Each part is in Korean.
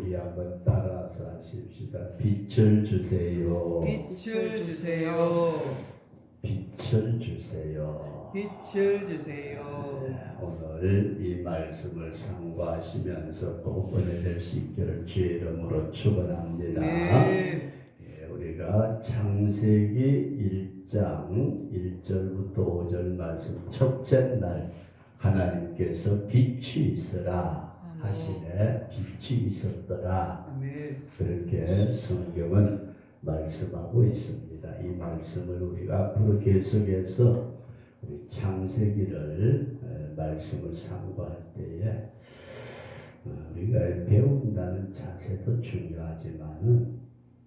우리 한번 따라서 하십시다. 빛을 주세요. 빛을 주세요. 빛을 주세요. 빛을 주세요. 네, 오늘 이 말씀을 상고하시면서 꼭 은혜될 수 있기를 주의 이름으로 축원합니다. 네. 우리가 창세기 1장 1절부터 5절 말씀 첫째 날 하나님께서 빛이 있으라 하시네. 빛이 있었더라. 아멘. 그렇게 성경은 말씀하고 있습니다. 이 말씀을 우리가 앞으로 계속해서 우리 창세기를 말씀을 상고할 때에 우리가 배운다는 자세도 중요하지만은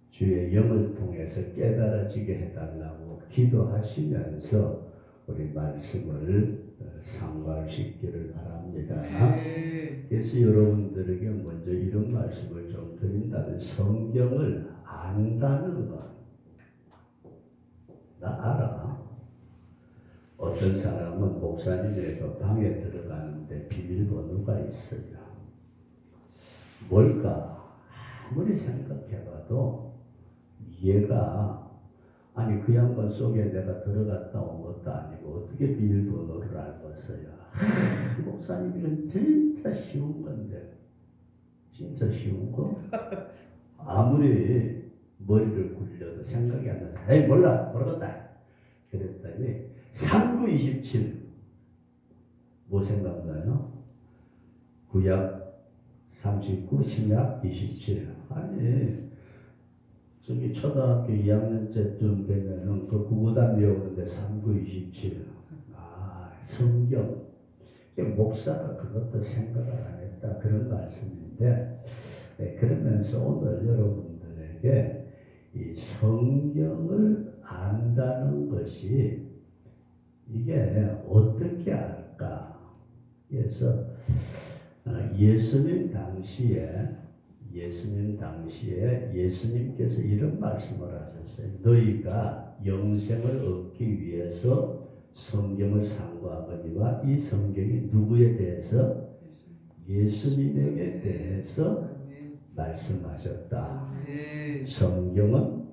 주의 영을 통해서 깨달아지게 해달라고 기도하시면서 우리 말씀을 상고할 수 있기를 바랍니다. 네. 그래서 여러분들에게 먼저 이런 말씀을 좀 드린다면 성경을 안다는 것. 나 알아. 어떤 사람은 목사님의 방에 들어가는데 비밀번호가 있어요. 뭘까? 아무리 생각해봐도 이해가 아니 그 양반 속에 내가 들어갔다 온 것도 아니고 어떻게 비밀번호를 알겠어요. 목사님 이건 진짜 쉬운 건데 진짜 쉬운 거? 아무리 머리를 굴려도 생각이 안 나서 에이 몰라 모르겠다 그랬더니 3927 뭐 생각나요? 구약 39 신약 27 아니 저기 초등학교 2학년째쯤 되면은 그 구구단 외우는데 3927 성경 목사가 그것도 생각을 안 했다 그런 말씀인데 그러면서 오늘 여러분들에게 이 성경을 안다는 것이 이게 어떻게 알까? 그래서 예수님 당시에 예수님께서 이런 말씀을 하셨어요. 너희가 영생을 얻기 위해서 성경을 상고하거니와 이 성경이 누구에 대해서? 예수님에게 대해서 말씀하셨다. 성경은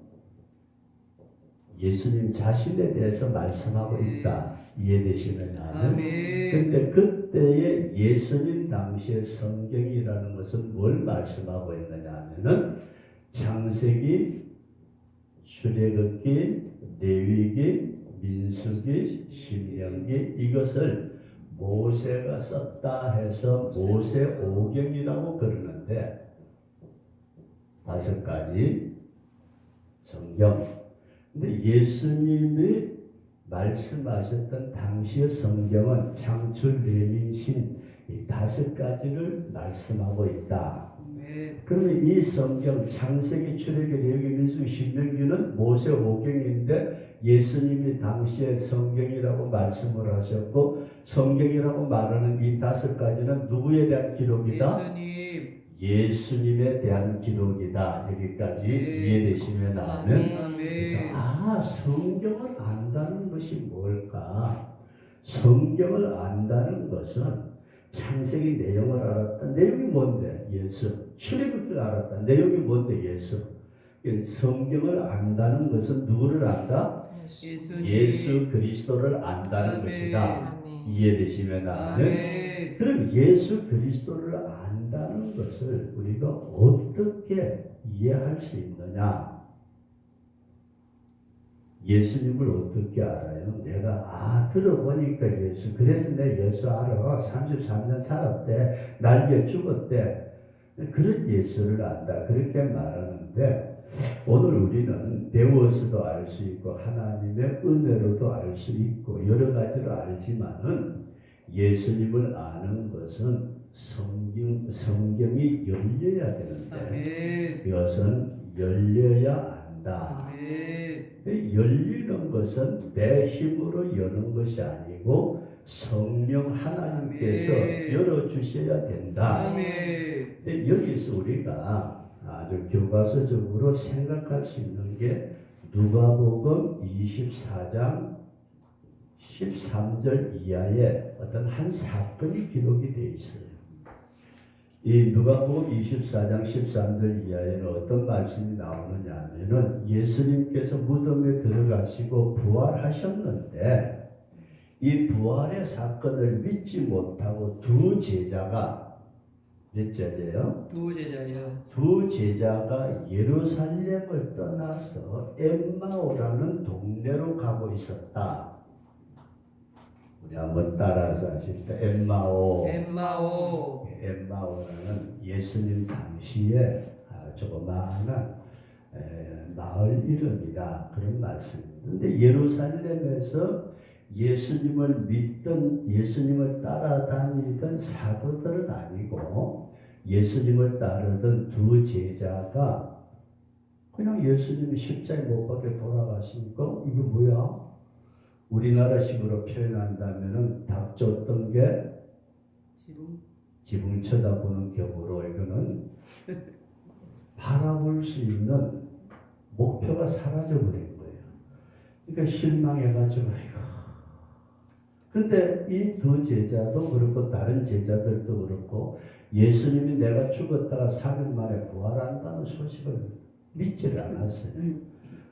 예수님 자신에 대해서 말씀하고 있다. 이해되시느냐? 근데 그때의 예수님 당시의 성경이라는 것은 뭘 말씀하고 있느냐 하면은 창세기, 출애굽기, 레위기, 민수기, 신명기 이것을 모세가 썼다 해서 모세오경이라고 그러는데 5가지 성경. 근데 예수님이 말씀하셨던 당시의 성경은 창출, 레민신 이 5가지를 말씀하고 있다. 그러면 이 성경 창세기, 출애굽기, 레위기, 민수기, 신명기는 모세오경인데 예수님이 당시의 성경이라고 말씀을 하셨고 성경이라고 말하는 이 5가지는 누구에 대한 기록이다? 예수님에 대한 기록이다. 여기까지 이해되시면 하면 그래서 성경을 안다는 것이 뭘까? 성경을 안다는 것은 창세기 내용을 알았다. 내용이 뭔데? 예수. 출애굽기를 알았다. 내용이 뭔데? 예수. 성경을 안다는 것은 누구를 안다? 예수 그리스도를 안다는 것이다. 이해되시면 하면 그럼 예수 그리스도를 안다는 것을 우리가 어떻게 이해할 수 있느냐? 예수님을 어떻게 알아요? 내가 들어보니까 예수 그래서 내 예수 알아. 33년 살았대. 날 위해 죽었대. 그런 예수를 안다. 그렇게 말하는데 오늘 우리는 배워서도 알 수 있고 하나님의 은혜로도 알 수 있고 여러 가지로 알지만은 예수님을 아는 것은 성경이 열려야 되는데 이것은 열려야 안다. 열리는 것은 내 힘으로 여는 것이 아니고 성령 하나님께서 열어주셔야 된다. 여기서 우리가 아주 교과서적으로 생각할 수 있는 게 누가복음 24장 13절 이하에 어떤 한 사건이 기록이 되어 있어요. 이 누가복음 24장 13절 이하에는 어떤 말씀이 나오느냐 하면은 예수님께서 무덤에 들어가시고 부활하셨는데 이 부활의 사건을 믿지 못하고 두 제자가 몇 제자예요? 두 제자요. 두 제자가 예루살렘을 떠나서 엠마오라는 동네로 가고 있었다. 우리 한번 따라서 하십시다. 엠마오. 엠마오라는 예수님 당시에 조그마한 마을 이름이다. 그런 말씀입니다. 그런데 예루살렘에서 예수님을 믿던 예수님을 따라다니던 사도들은 아니고 예수님을 따르던 두 제자가 그냥 예수님이 십자가에 못 박혀 돌아가시니까 이게 뭐야? 우리나라식으로 표현한다면은 닥쳤던 게 지붕 쳐다보는 격으로 이거는 바라볼 수 있는 목표가 사라져버린 거예요. 그러니까 실망해가지고 아이고. 근데 이 두 제자도 그렇고 다른 제자들도 그렇고 예수님이 내가 죽었다가 3일 만에 부활한다는 소식을 믿지를 않았어요.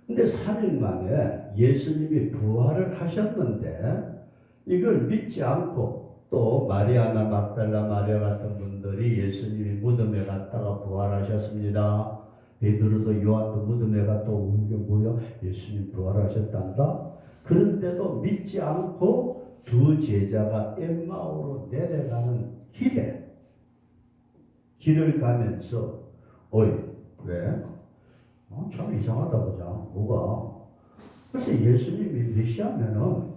근데 3일 만에 예수님이 부활을 하셨는데 이걸 믿지 않고 또 마리아나 막달라 마리아 같은 분들이 예수님이 무덤에 갔다가 부활하셨습니다. 베드로도 요한도 무덤에 갔다 이게 뭐야? 예수님 부활하셨단다? 그런데도 믿지 않고 두 제자가 엠마오로 내려가는 길을 가면서 어이 왜? 참 이상하다 보자. 뭐가? 그래서 예수님이 메시아면은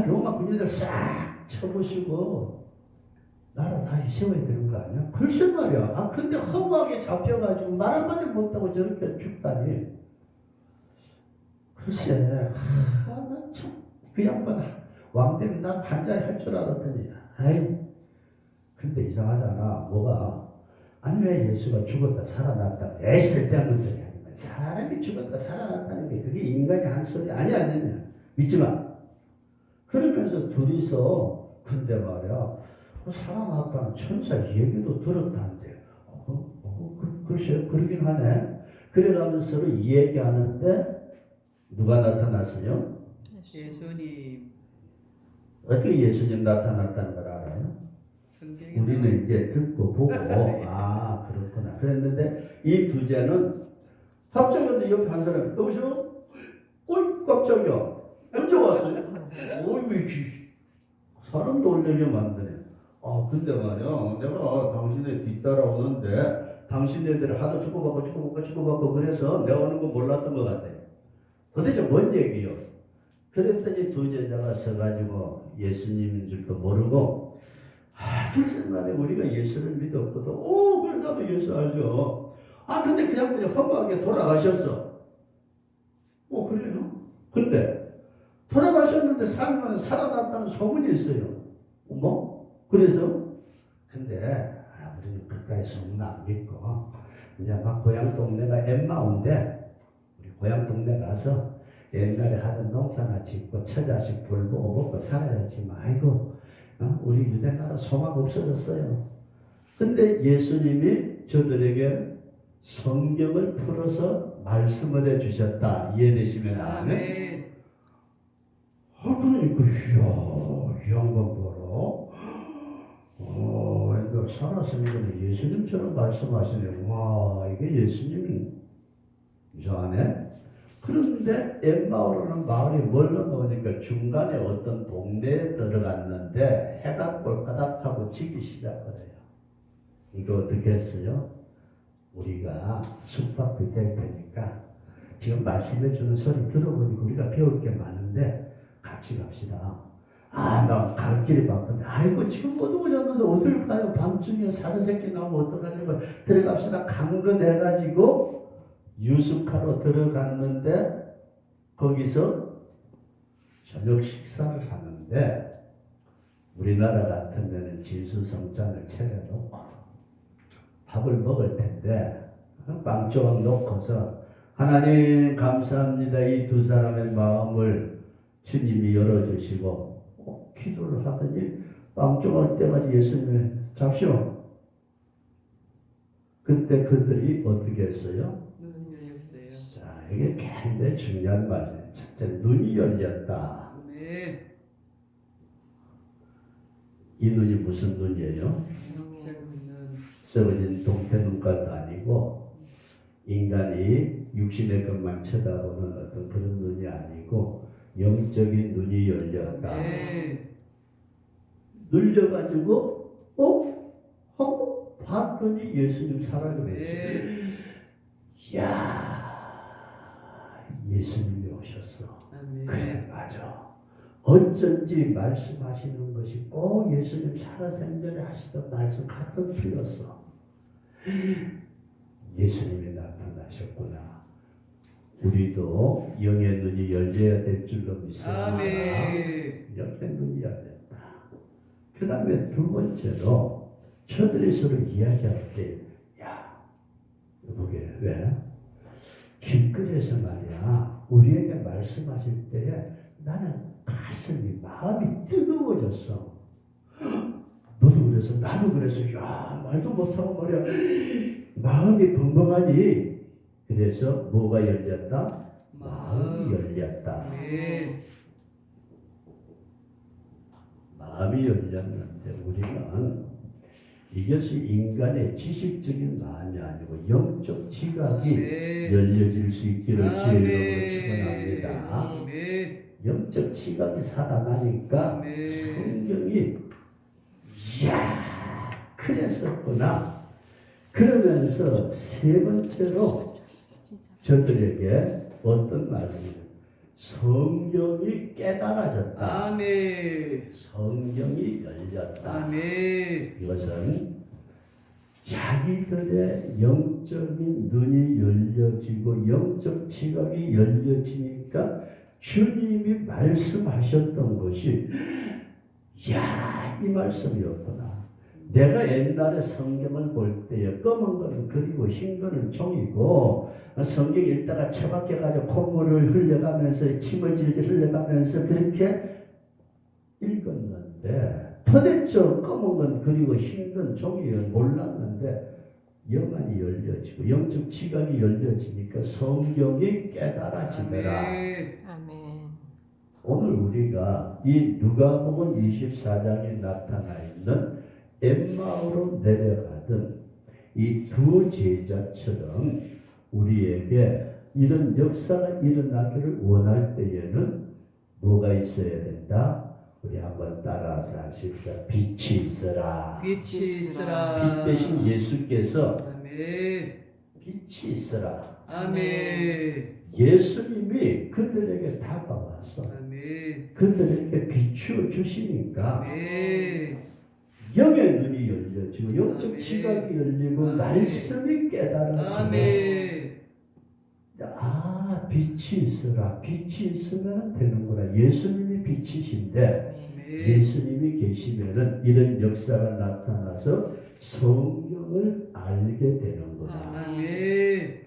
로마 군인들 싹 쳐보시고 나라 다시 세워야 되는 거 아니야? 글쎄 말이야. 근데 허무하게 잡혀가지고 말 한마디 못하고 저렇게 죽다니. 글쎄, 나참그 양반 왕 되면 난 한자리 할 줄 알았더니, 근데 이상하잖아. 뭐가? 아니 왜 예수가 죽었다 살아났다? 에이 쓸데없는 소리 아니야. 사람이 죽었다 살아났다는 게 그게 인간이 한 소리 아니야. 믿지 마. 그러면서 둘이서 근데 말이야 살아났다는 천사 얘기도 들었다는데 글쎄 그러긴 하네. 그래가면서 서로 얘기하는데 누가 나타났어요? 예수님. 어떻게 예수님 나타났다는 걸 알아요? 우리는 이제 듣고 보고 그렇구나 그랬는데 이 두제는 갑자기 근데 옆에 한 사람이 여보세요? 어이 깜짝이야 언제 왔어요? 왜 사람 놀래게 만드네. 근데 말이야 내가 당신의 뒤따라오는데 당신네들이 하도 주고받고 그래서 내가 오는 거 몰랐던 것 같아. 도대체 뭔 얘기요? 그랬더니 두 제자가 서가지고 예수님인 줄도 모르고 글쎄 말에 우리가 예수를 믿었거든. 그래 나도 예수 알죠. 근데 그 양반이 허무하게 돌아가셨어. 그래요? 근데 돌아가셨는데 살면 살아났다는 소문이 있어요. 그래서 근데 우리는 끝까지 소문 안 믿고 이제 막 고향 동네가 엠마오인데 우리 고향 동네 가서 옛날에 하던 농사나 짓고 처자식 돌보고 먹고 살아야지만 우리 유대나라 소망 없어졌어요. 근데 예수님이 저들에게 성경을 풀어서 말씀을 해주셨다. 이해되시면 아멘. 그러니까 이 양반 봐라. 왜 살아생전에 예수님처럼 말씀하시네. 와 이게 예수님이 이상하네. 그런데 엠마오라는 마을이 멀러 놓으니까 중간에 어떤 동네에 들어갔는데 해가 꼴까닥하고 지기 시작하래요. 이거 어떻게 했어요? 우리가 숙박비 될 테니까 지금 말씀해 주는 소리 들어보니까 우리가 배울 게 많은데 같이 갑시다. 나 갈 길이 바쁜데 지금 못 오셨는데 어딜 가요? 밤중에 사자새끼 나오면 어떡하냐고 들어갑시다. 강건해가지고 유숙하러 들어갔는데 거기서 저녁 식사를 하는데 우리나라 같으면 진수성찬을 차려놓고 밥을 먹을 텐데 빵 조각 놓고서 하나님 감사합니다. 이 두 사람의 마음을 주님이 열어주시고 기도를 하더니 빵 조각 때까지 예수님이 잡시오. 그때 그들이 어떻게 했어요? 눈을 열렸어요. 자, 이게 굉장히 중요한 말이에요. 첫째, 눈이 열렸다. 네. 이 눈이 무슨 눈이에요? 영적 눈. 썩어진 동태눈깔도 아니고 인간이 육신의 것만 쳐다보는 어떤 그런 눈이 아니고 영적인 눈이 열렸다. 네. 눌려가지고 하고 봤더니 예수님 살아계셨어요. 네. 이야, 예수님이 오셨어. 아멘. 그래, 맞아. 어쩐지 말씀하시는 것이 꼭 예수님 살아생전에 하시던 말씀 같은 틀렸어. 예수님이 나타나셨구나. 우리도 영의 눈이 열려야 될 줄로 믿습니다. 아멘. 영의 눈이 열렸다. 그 다음에 두 번째로 저들이 서로 이야기할 때, 야, 보게 왜? 길거리에서 말이야, 우리에게 말씀하실 때에 나는 가슴이, 마음이 뜨거워졌어. 너도 그래서, 나도 그래서, 야, 말도 못하고 말이야, 마음이 벙벙하니. 그래서 뭐가 열렸다? 마음이 열렸다. 네. 마음이 열렸는데 우리는 이것이 인간의 지식적인 마음이 아니고 영적 지각이 네. 열려질 수 있기를 주의 아멘. 이름으로 축원합니다. 아멘. 영적 지각이 살아나니까 아멘. 성경이 이야 그랬었구나. 그러면서 세 번째로 저들에게 어떤 말씀이에요? 성경이 깨달아졌다. 아멘. 성경이 열렸다. 아멘. 이것은 자기들의 영적인 눈이 열려지고 영적 지각이 열려지니까 주님이 말씀하셨던 것이 야, 이 말씀이었구나. 내가 옛날에 성경을 볼 때에 검은 거는 그리고 흰 거는 종이고 성경 읽다가 처박혀가지고 콧물을 흘려가면서 침을 질질 흘려가면서 그렇게 읽었는데 도대체 검은 건 그리고 흰 건 종이를 몰랐는데 영안이 열려지고 영적 지각이 열려지니까 성경이 깨달아지더라. 아멘. 아멘. 오늘 우리가 이 누가복음 24장에 나타나 있는 엠마오로 내려가던 이 두 제자처럼 우리에게 이런 역사가 일어나기를 원할 때에는 뭐가 있어야 된다? 우리 한번 따라서 하십시오. 빛이 있어라. 빛이 있으라. 빛 대신 예수께서 아멘. 빛이 있어라. 아멘. 예수님이 그들에게 다가와서 아멘. 그들에게 비추어 주시니까 아멘. 영의 눈이 열려지고 영적 아멘. 지각이 열리고 아멘. 말씀이 깨달아지고 아멘. 아 빛이 있어라. 빛이 있으면 되는구나. 예수님이 빛이신데 예수님이 계시면은 이런 역사가 나타나서 성경을 알게 되는구나. 아멘.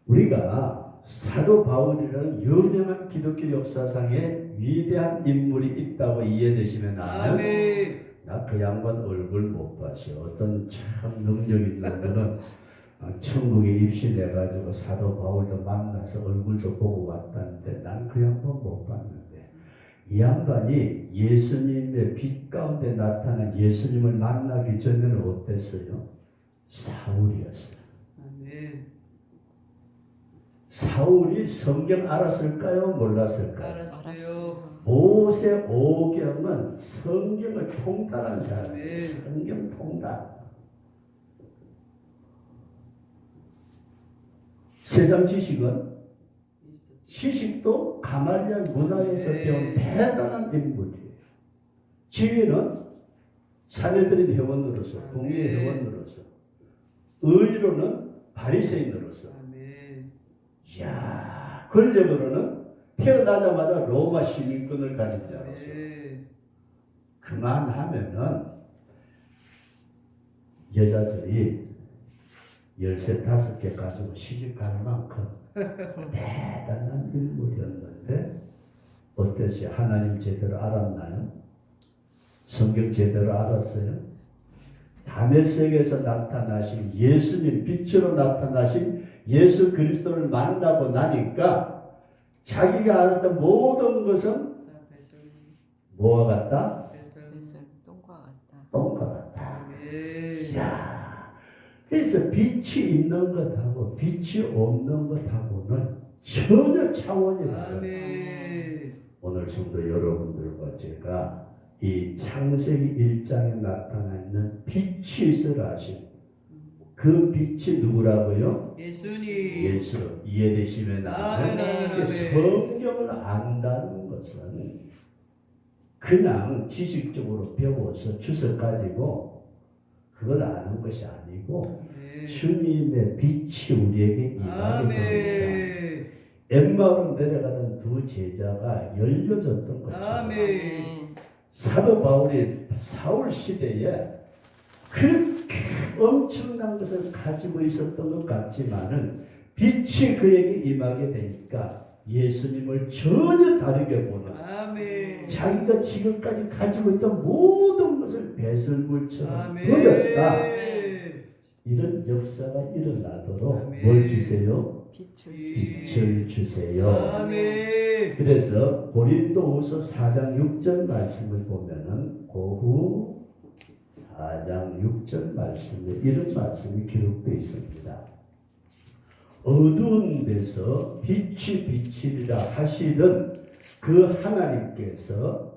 우리가 사도 바울이라는 유명한 기독교 역사상에 위대한 인물이 있다고 이해되시면 아멘. 나 그 양반 얼굴 못 봤어. 어떤 참 능력 있는 분은 천국에 입신해가지고 사도 바울도 만나서 얼굴도 보고 왔다는데 난 그 양반 못 봤는데 이 양반이 예수님의 빛 가운데 나타난 예수님을 만나기 전에는 어땠어요? 사울이었어요. 아멘. 사울이 성경 알았을까요? 몰랐을까요? 알았어요. 모세 오경은 성경을 통달한 사람이에요. 네. 성경 통달. 세상 지식은 지식도 가말리엘 문화에서 네. 배운 대단한 인물이에요. 지위는 사내들인 회원으로서, 공의의 네. 회원으로서, 의로는 바리새인으로서, 아멘. 이야, 권력으로는 태어나자마자 로마 시민권을 가진 자로서. 아멘. 그만하면은 여자들이 13, 5개 가지고 시집갈 만큼 대단한 인물이었는데 어땠어요? 하나님 제대로 알았나요? 성경 제대로 알았어요? 다메섹에서 나타나신 예수님, 빛으로 나타나신 예수 그리스도를 만나고 나니까 자기가 알았던 모든 것은 뭐와 같다? 똥과 같다. 똥과 같다. 아멘. 이야, 그래서 빛이 있는 것하고 빛이 없는 것하고는 전혀 차원이 달라요. 아멘. 오늘 성도 여러분들과 제가 이 창세기 1장에 나타나 있는 빛이 있으라 하신 그 빛이 누구라고요? 예수님. 예수. 이해되시면 나는 아멘. 성경을 안다는 것은 그냥 지식적으로 배워서 주석 가지고 그걸 아는 것이 아니고 아멘. 주님의 빛이 우리에게 임하게 됩니다. 아멘. 엠마오로 내려가던 두 제자가 열려졌던 것처럼 아멘. 사도 바울이 사울 시대에 그렇게 엄청난 것을 가지고 있었던 것 같지만은 빛이 그에게 임하게 되니까 예수님을 전혀 다르게 보는 아멘. 자기가 지금까지 가지고 있던 모든 것을 배설물처럼 아멘. 버렸다. 이런 역사가 일어나도록 아멘. 뭘 주세요? 빛을 주세요. 아멘. 그래서 고린도후서 4장 6절 말씀을 보면은 고후 4장 6절 말씀에 이런 말씀이 기록되어 있습니다. 어두운 데서 빛이 비치리라 하시던 그 하나님께서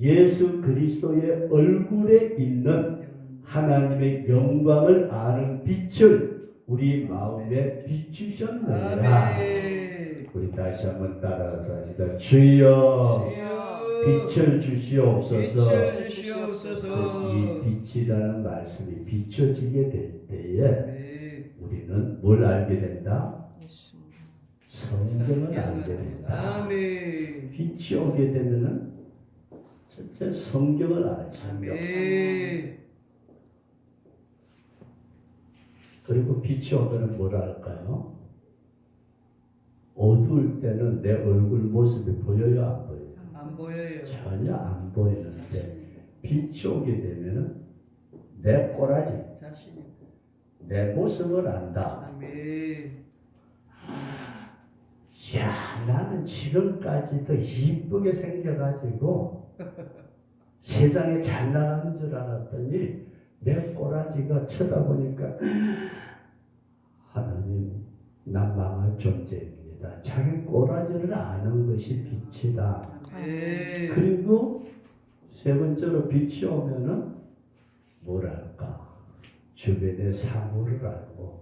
예수 그리스도의 얼굴에 있는 하나님의 영광을 아는 빛을 우리 마음에 비추셨느니라. 아멘. 우리 다시 한번 따라서 하시다. 주여 빛을 주시옵소서. 빛을 주시옵소서. 이 빛이라는 말씀이 비춰지게 될 때에 아멘. 우리는 뭘 알게 된다? 예수. 성경을 알게 된다. 아멘. 빛이 오게 되면은 첫째 성경을 알아요. 성경. 아멘. 그리고 빛이 오면은 뭐라 할까요? 어두울 때는 내 얼굴 모습이 보여요, 안 보여요? 안 보여요. 전혀 안 보이는데 빛이 오게 되면은 내 꼬라지, 자신이. 내 모습을 안다. 아멘. 야, 나는 지금까지도 이쁘게 생겨가지고 세상에 잘 나가는 줄 알았더니 내 꼬라지가 쳐다보니까 하나님, 난 망할 존재입니다. 자기 꼬라지를 아는 것이 빛이다. 아멘. 그리고 세 번째로 빛이 오면은 뭐랄까, 주변의 사물을 알고,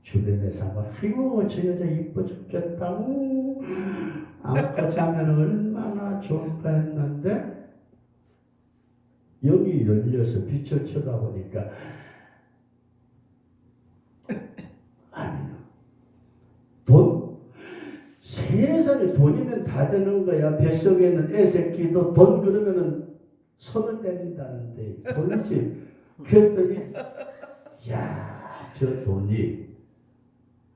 주변의 사물, 아이고 저 여자 이뻐 죽겠다, 안고 자면 얼마나 좋을까 했는데 영이 열려서 빛을 쳐다보니까 아니요, 세상에 돈이면 다 되는 거야. 뱃속에 있는 애 새끼도 돈 그러면은 손을 내민다는데 돈이지. 그랬더니 야, 저 돈이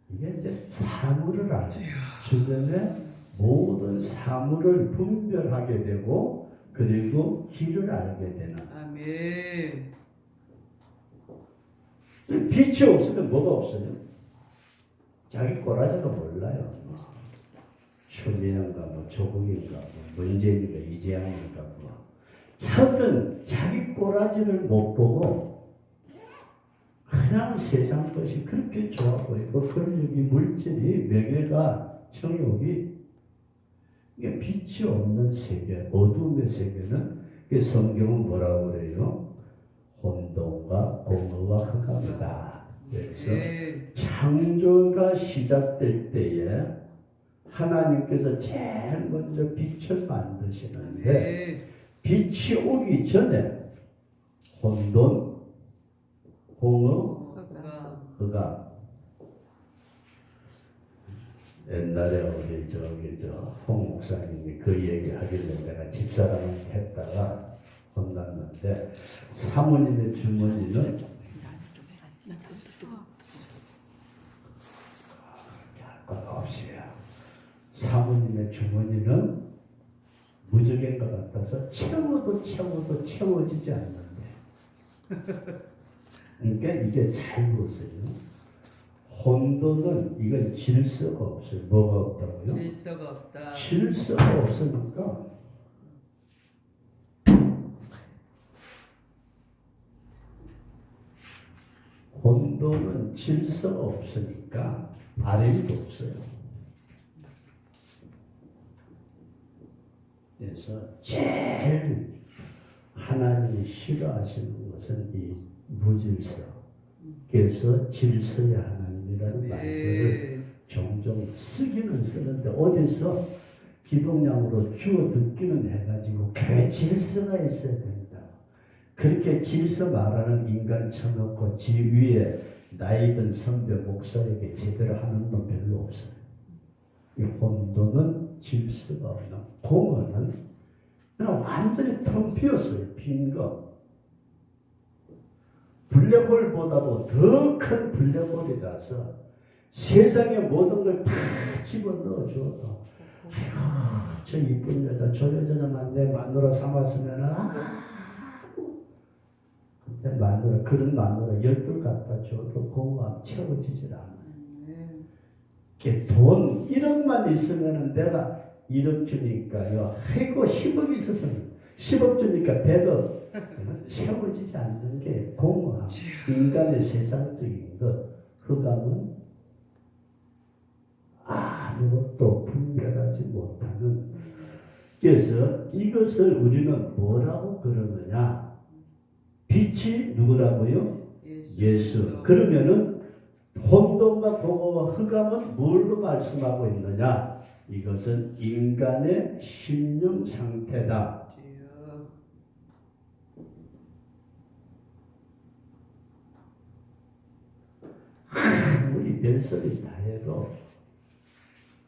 이게 이제 사물을 알죠. 주변에 모든 사물을 분별하게 되고 그리고 길을 알게 되는. 아멘. 빛이 없으면 뭐가 없어요? 자기 꼬라지가 몰라요. 추미애인가 뭐 조국인가 뭐 문재인인가 이재양인가 뭐 하여튼 자기 꼬라지를 못 보고 그냥 세상 것이 그렇게 좋아 보이고 권력이 물질이 명예가 정욕이 이게 빛이 없는 세계, 어둠의 세계는 성경은 뭐라고 그래요? 혼돈과 공허와 흑암이다. 그래서 네. 창조가 시작될 때에 하나님께서 제일 먼저 빛을 만드시는데 네. 빛이 오기 전에 혼돈, 공허, 흑암. 옛날에 우리 홍 목사님이 그 얘기 하길래 내가 집사람을 했다가 혼났는데 사모님의 주머니는 할 것 없이요. 사모님의 주머니는 무적인 것 같아서 채워도 채워지지 않는데 그러니까 이게 잘 보세요. 혼돈은 이건 질서가 없어요. 뭐가 없다고요? 질서가 없다. 질서가 없으니까 혼돈은 질서가 없으니까 바램도 없어요. 그래서 제일 하나님이 싫어하시는 것은 이 무질서. 그래서 질서의 하나님이라는 말들을 종종 쓰기는 쓰는데 어디서 기독량으로 주어 듣기는 해가지고 교회 질서가 있어야 된다. 그렇게 질서 말하는 인간 쳐놓고 지 위에 나이든 선배 목사에게 제대로 하는 놈 별로 없어요. 이 혼돈은 질서가 없는, 공허는 그냥 완전히 텅 비었어요. 빈 거. 블랙홀보다도 더 큰 블랙홀이라서 세상의 모든 걸 다 집어넣어줘도 아이고 저 이쁜 여자 저 여자만 내 마누라 삼았으면 그때 마누라 그런 마누라 12 갖다 줘도 공허함 채워지질 않아요. 돈 1억만 있으면 내가 1억 주니까요. 아이고 10억 있었으면 10억 주니까 100억 채워지지 않는 게 공허함. 인간의 세상적인 것, 흑암은 아무것도 분별하지 못하는. 그래서 이것을 우리는 뭐라고 그러느냐? 빛이 누구라고요? 예수. 그러면은 혼돈과 공허와 흑암은 뭘로 말씀하고 있느냐? 이것은 인간의 심령 상태다. 아무리 별소리 다 해도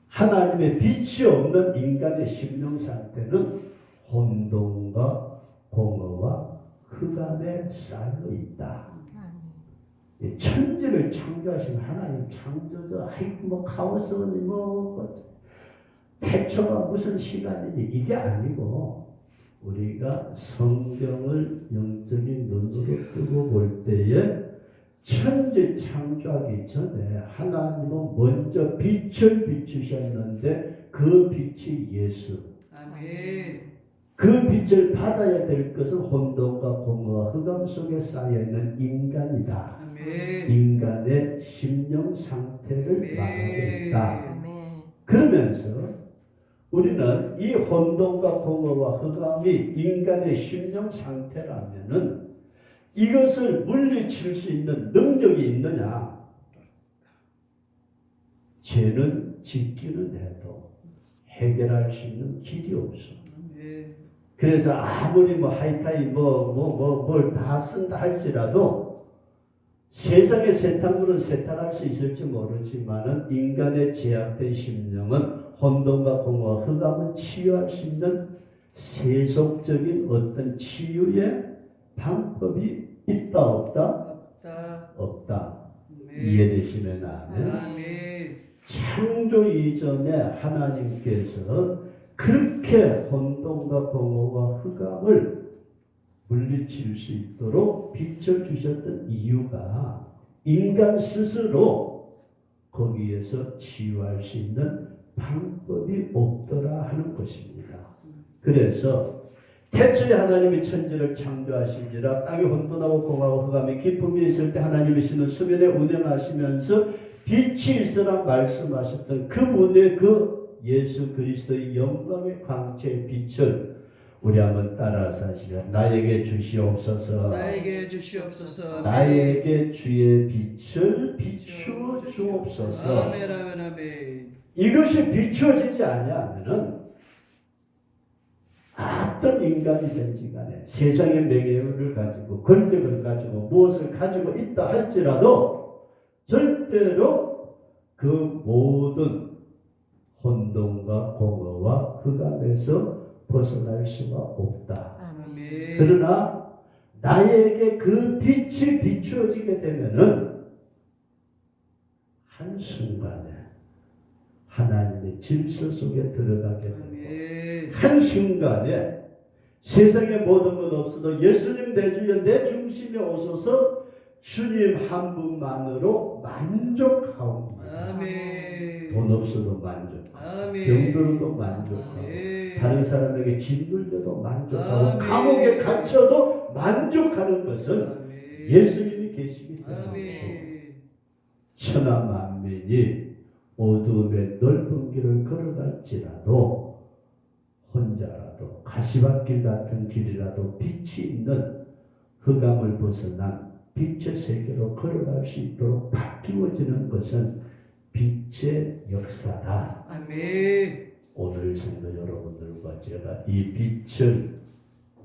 하나님의 빛이 없는 인간의 심령 상태는 혼돈과 공허와 흑암에 쌓여 있다. 천지를 창조하신 하나님 창조자, 아이고 뭐 카오스니 뭐 태초가 무슨 시간이니 이게 아니고 우리가 성경을 영적인 눈으로 뜨고 볼 때에 천지 창조하기 전에 하나님은 먼저 빛을 비추셨는데 그 빛이 예수. 아멘. 그 빛을 받아야 될 것은 혼돈과 공허와 흑암 속에 쌓여있는 인간이다. 아멘. 인간의 심령 상태를 아멘. 말하고 있다. 아멘. 그러면서 우리는 이 혼돈과 공허와 흑암이 인간의 심령 상태라면은 이것을 물리칠 수 있는 능력이 있느냐? 죄는 짓기는 해도 해결할 수 있는 길이 없어. 그래서 아무리 뭐 하이타이 뭘 다 쓴다 할지라도 세상의 세탁물은 세탁할 수 있을지 모르지만은 인간의 제약된 심령은 혼돈과 공허와 흑암은 치유할 수 있는 세속적인 어떤 치유의 방법이 있다 없다? 없다. 이해되시면 아멘. 창조 이전에 하나님께서 그렇게 혼돈과 공허와 흑암을 물리칠 수 있도록 빛을 주셨던 이유가 인간 스스로 거기에서 치유할 수 있는 방법이 없더라 하는 것입니다. 그래서 태초에 하나님이 천지를 창조하신지라 땅이 혼돈하고 공하고 흑암이 깊음이 있을 때 하나님이시는 수면에 운행하시면서 빛이 있으라 말씀하셨던 그분의 그 예수 그리스도의 영광의 광채의 빛을 우리 한번 따라서 하시며 나에게 주시옵소서. 나에게 주시옵소서. 나에게 주의 빛을 비추어 주옵소서. 아멘 아멘 아멘. 이것이 비추어지지 아니하면은 어떤 인간이든지 간에 세상의 명예를 가지고 권력을 가지고 무엇을 가지고 있다 할지라도 절대로 그 모든 혼돈과 공허와 흑암에서 벗어날 수가 없다. 아멘. 그러나 나에게 그 빛이 비추어지게 되면은 한순간에 하나님의 질서 속에 들어가게 되고 한순간에 세상에 모든 것 없어도 예수님 내 주여 내 중심에 오셔서 주님 한 분만으로 만족하옵니다. 아멘. 돈 없어도 만족하고 아멘. 병들어도 만족하고 아멘. 다른 사람에게 짓눌려도 만족하고 아멘. 감옥에 갇혀도 만족하는 것은 아멘. 예수님이 계시기 때문에 아멘. 천하 만민이 어두움의 넓은 길을 걸어갈지라도 혼자라도 가시밭길 같은 길이라도 빛이 있는 흑암을 벗어난 빛의 세계로 걸어갈 수 있도록 바뀌어지는 것은 빛의 역사다. 아멘. 오늘 성도 여러분들과 제가 이 빛을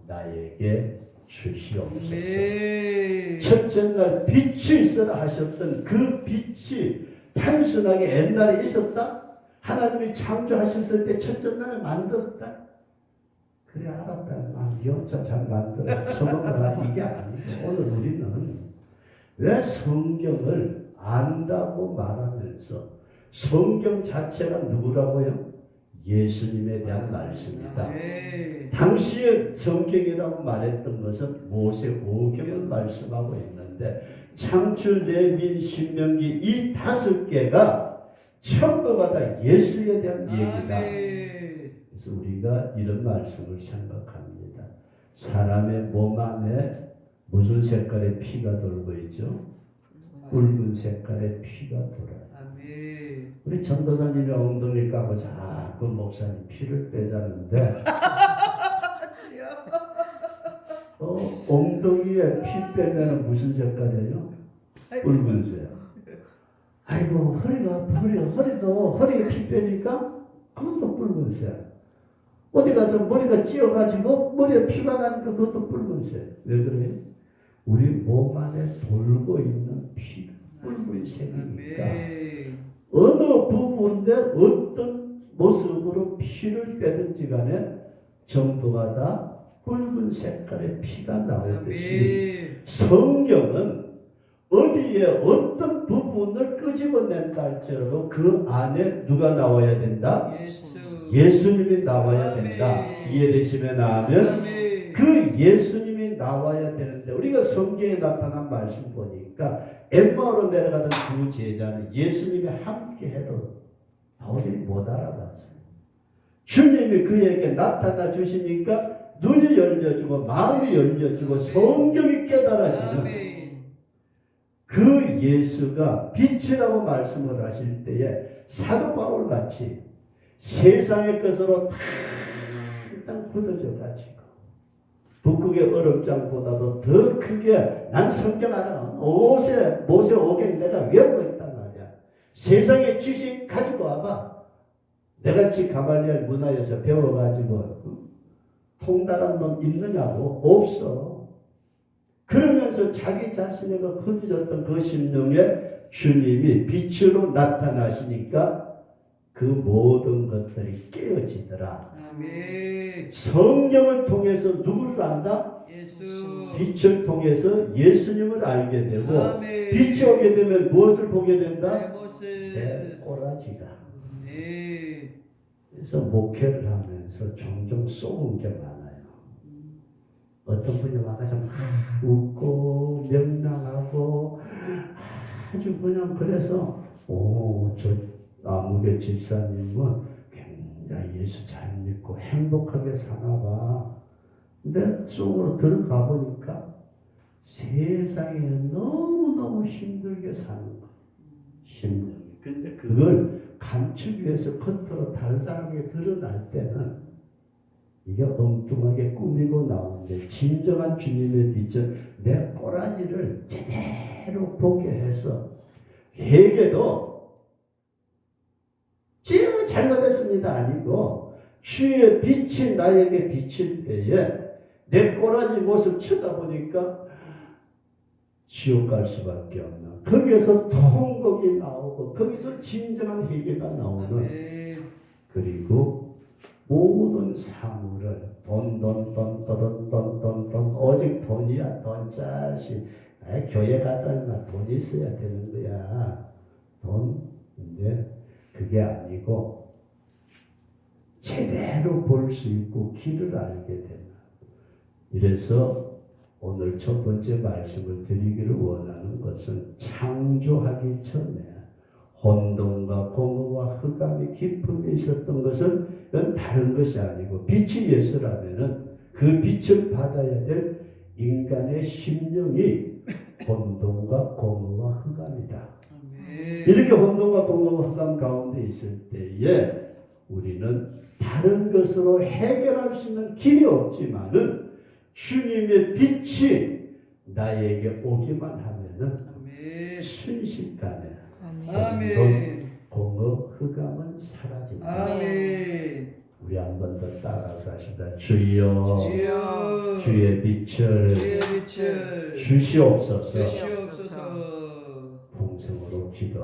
나에게 주시옵소서. 아멘. 첫째 날 빛이 있어라 하셨던 그 빛이 단순하게 옛날에 있었다? 하나님이 창조하셨을 때 첫째 날에 만들었다? 그래 알았다. 이 혼자 잘 만들어 처먹어라 이게 아니고 오늘 우리는 왜 성경을 안다고 말하면서 성경 자체가 누구라고요? 예수님에 대한 말씀이다. 아멘. 당시에 성경이라고 말했던 것은 모세오경을 말씀하고 있는데 창출, 레위기, 신명기 이 5개가 전부가 다 예수에 대한 얘기다. 아멘. 그래서 우리가 이런 말씀을 생각합니다. 사람의 몸 안에 무슨 색깔의 피가 돌고 있죠? 붉은 색깔의 피가 돌아요. 아멘. 우리 전도사님이 엉덩이 까고 자꾸 목사님 피를 빼자는데 엉덩이에 피 빼면 무슨 색깔이에요? 붉은색. 아이고 허리가 아파 허리에 피 빼니까 그것도 붉은색. 어디 가서 머리가 찧어가지고 머리에 피가 나니까 그것도 붉은색. 왜 그래요? 우리 몸 안에 돌고 있는 피가 붉은색이니까 아멘. 어느 부분에 어떤 모습으로 피를 빼든지 간에 전부가 다 붉은 색깔의 피가 나오듯이 아멘. 성경은 어디에 어떤 부분을 끄집어낸다 할지라도 그 안에 누가 나와야 된다? 예수. 예수님이 나와야 된다. 아멘. 이해되시면 아멘. 아멘. 그 예수님이 나와야 되는데 우리가 성경에 나타난 말씀 보니까 엠마오로 내려가던 두 제자는 예수님이 함께 해도 도저히 못 알아봤어요. 주님이 그에게 나타나 주시니까 눈이 열려지고 마음이 열려지고 성경이 깨달아지는 아멘. 그 예수가 빛이라고 말씀을 하실 때에 사도 바울 같이 세상의 것으로 다 일단 굳어져 가지고 북극의 얼음장보다도 더 크게 난 성경 알아. 모세오경 내가 외우고 있단 말이야. 세상의 지식 가지고 와봐. 내같이 가말리엘 문화에서 배워가지고 통달한 놈 있느냐고? 없어. 그러면서 자기 자신에게 굳어졌던 그 심령에 주님이 빛으로 나타나시니까 그 모든 것들이 깨어지더라. 아멘. 성경을 통해서 누구를 안다? 예수. 빛을 통해서 예수님을 알게 되고 아멘. 빛이 오게 되면 무엇을 보게 된다? 내 모습. 새 꼬라지가. 네. 그래서 목회를 하면서 종종 쏘은 게 많아요. 어떤 분이 와가지고 막 웃고 명랑하고 아주 그냥 그래서 저 아무개 집사님은 굉장히 예수 잘 믿고 행복하게 사나 봐. 근데 속으로 들어가 보니까 세상에 너무너무 힘들게 사는 거야. 힘들게. 근데 그걸 감추기 위해서 겉으로 다른 사람에게 드러날 때는 이게 엉뚱하게 꾸미고 나오는데 진정한 주님의 빛은 내 꼬라지를 제대로 보게 해서 회개도 제가 잘못했습니다 아니고 주의 빛이 나에게 비칠 때에 내 꼬라지 모습 쳐다보니까 지옥 갈 수밖에 없는 거기에서 통곡이 나오고 거기서 진정한 회개가 나오는 아멘. 그리고 모든 사물을 돈 오직 돈이야 돈 자식 교회 가다가 돈 있어야 되는 거야 돈인데 그게 아니고 제대로 볼 수 있고 길을 알게 되는 이래서 오늘 첫 번째 말씀을 드리기를 원하는 것은 창조하기 전에 혼돈과 공허와 흑암이 기쁨이 있었던 것은 이건 다른 것이 아니고 빛이 예수라면은 그 빛을 받아야 될 인간의 심령이 혼돈과 공허와 흑암이다. 아멘. 이렇게 혼돈과 공허와 흑암 가운데 있을 때에 우리는 다른 것으로 해결할 수 있는 길이 없지만은 주님의 빛이 나에게 오기만 하면은 아멘. 순식간에 아멘. 아멘. 공허 흑암은 사라진다. 아멘. 우리 한 번 더 따라서 하시다. 주여 주여. 주의 빛을 주의 빛을 주시옵소서. 주시옵소서. 풍성으로 기도합니다.